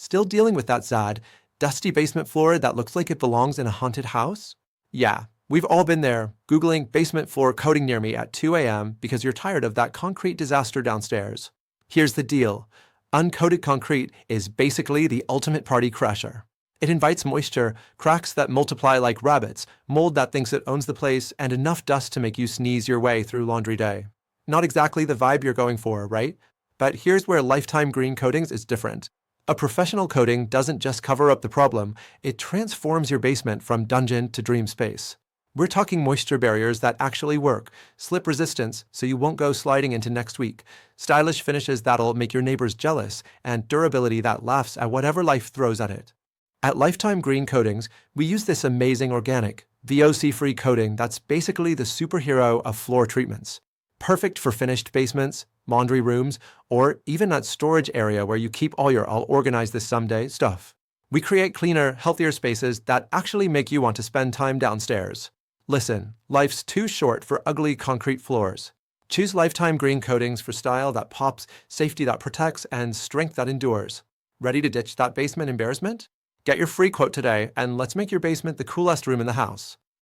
Still dealing with that sad, dusty basement floor that looks like it belongs in a haunted house? Yeah, we've all been there, Googling basement floor coating near me at 2 a.m. because you're tired of that concrete disaster downstairs. Here's the deal. Uncoated concrete is basically the ultimate party crasher. It invites moisture, cracks that multiply like rabbits, mold that thinks it owns the place, and enough dust to make you sneeze your way through laundry day. Not exactly the vibe you're going for, right? But here's where Lifetime Green Coatings is different. A professional coating doesn't just cover up the problem, it transforms your basement from dungeon to dream space. We're talking moisture barriers that actually work, slip resistance so you won't go sliding into next week, stylish finishes that'll make your neighbors jealous, and durability that laughs at whatever life throws at it. At Lifetime Green Coatings, we use this amazing organic, VOC-free coating that's basically the superhero of floor treatments. Perfect for finished basements, laundry rooms, or even that storage area where you keep all your "I'll organize this someday" stuff. We create cleaner, healthier spaces that actually make you want to spend time downstairs. Listen, life's too short for ugly concrete floors. Choose Lifetime Green Coatings for style that pops, safety that protects, and strength that endures. Ready to ditch that basement embarrassment? Get your free quote today, and let's make your basement the coolest room in the house.